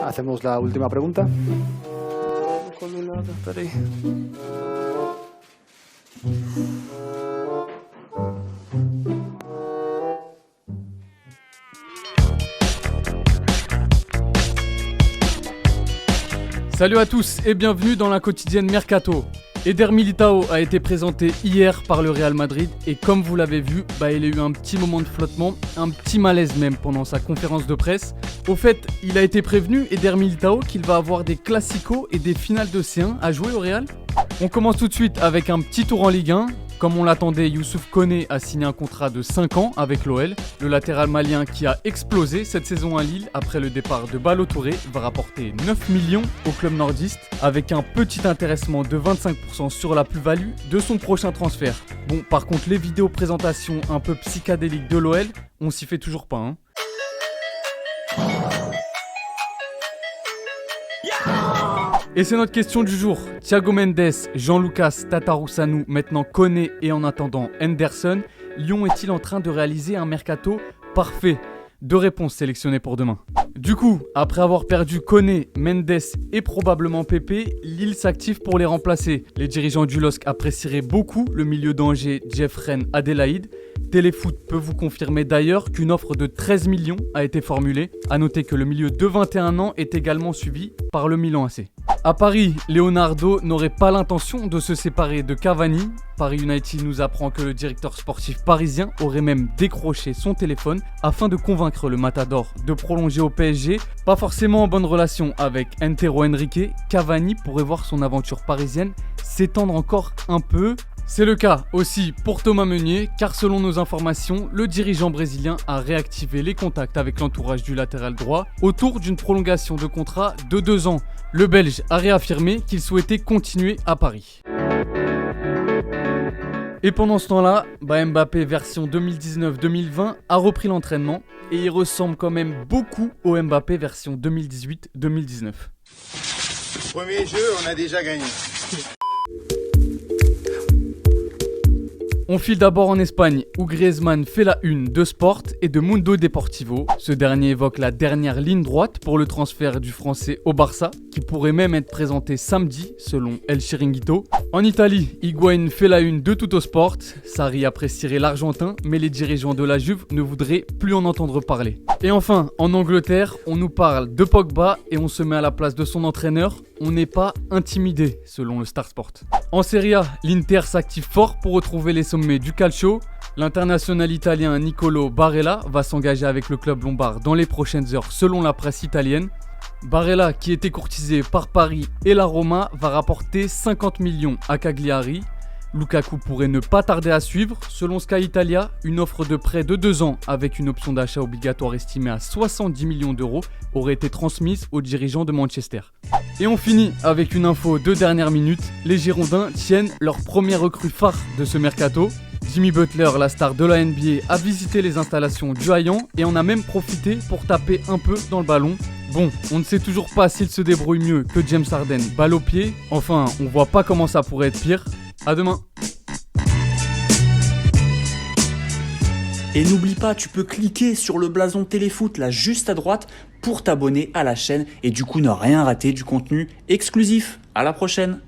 Hacemos la última pregunta. Salut à tous et bienvenue dans la quotidienne Mercato. Eder Militao a été présenté hier par le Real Madrid et comme vous l'avez vu, il a eu un petit moment de flottement, un petit malaise même pendant sa conférence de presse. Au fait, il a été prévenu, Eder Militao, qu'il va avoir des classicos et des finales de C1 à jouer au Real. On commence tout de suite avec un petit tour en Ligue 1. Comme on l'attendait, Youssouf Koné a signé un contrat de 5 ans avec l'OL. Le latéral malien qui a explosé cette saison à Lille après le départ de Ballo Touré va rapporter 9 millions au club nordiste avec un petit intéressement de 25% sur la plus-value de son prochain transfert. Bon, par contre, les vidéos présentations un peu psychédéliques de l'OL, on s'y fait toujours pas, hein. Et c'est notre question du jour. Thiago Mendes, Jean-Lucas Tatarusanu, maintenant Koné et en attendant Henderson, Lyon est-il en train de réaliser un mercato parfait? 2 réponses sélectionnées pour demain. Du coup, après avoir perdu Koné, Mendes et probablement Pepe, Lille s'active pour les remplacer. Les dirigeants du LOSC apprécieraient beaucoup le milieu d'Angers Jeffren Adélaïde. Téléfoot peut vous confirmer d'ailleurs qu'une offre de 13 millions a été formulée. A noter que le milieu de 21 ans est également suivi par le Milan AC. À Paris, Leonardo n'aurait pas l'intention de se séparer de Cavani. Paris United nous apprend que le directeur sportif parisien aurait même décroché son téléphone afin de convaincre le Matador de prolonger au PSG. Pas forcément en bonne relation avec Antero Henrique, Cavani pourrait voir son aventure parisienne s'étendre encore un peu. C'est le cas aussi pour Thomas Meunier, car selon nos informations, le dirigeant brésilien a réactivé les contacts avec l'entourage du latéral droit autour d'une prolongation de contrat de 2 ans. Le Belge a réaffirmé qu'il souhaitait continuer à Paris. Et pendant ce temps-là, Mbappé version 2019-2020 a repris l'entraînement et il ressemble quand même beaucoup au Mbappé version 2018-2019. Premier jeu, on a déjà gagné. On file d'abord en Espagne où Griezmann fait la une de Sport et de Mundo Deportivo. Ce dernier évoque la dernière ligne droite pour le transfert du français au Barça, qui pourrait même être présenté samedi selon El Chiringuito. En Italie, Higuaín fait la une de Tuttosport. Sarri apprécierait l'Argentin, mais les dirigeants de la Juve ne voudraient plus en entendre parler. Et enfin, en Angleterre, on nous parle de Pogba et on se met à la place de son entraîneur. On n'est pas intimidé selon le Star Sport. En Serie A, l'Inter s'active fort pour retrouver les sommets du calcio. L'international italien Nicolo Barella va s'engager avec le club lombard dans les prochaines heures selon la presse italienne. Barella, qui était courtisé par Paris et la Roma, va rapporter 50 millions à Cagliari. Lukaku pourrait ne pas tarder à suivre. Selon Sky Italia, une offre de prêt de 2 ans avec une option d'achat obligatoire estimée à 70 millions d'euros aurait été transmise aux dirigeants de Manchester. Et on finit avec une info de dernière minute. Les Girondins tiennent leur première recrue phare de ce mercato. Jimmy Butler, la star de la NBA, a visité les installations du Haillan et en a même profité pour taper un peu dans le ballon. Bon, on ne sait toujours pas s'il se débrouille mieux que James Harden balle au pied. Enfin, on voit pas comment ça pourrait être pire. À demain. Et n'oublie pas, tu peux cliquer sur le blason Téléfoot là juste à droite pour t'abonner à la chaîne et du coup ne rien rater du contenu exclusif. À la prochaine.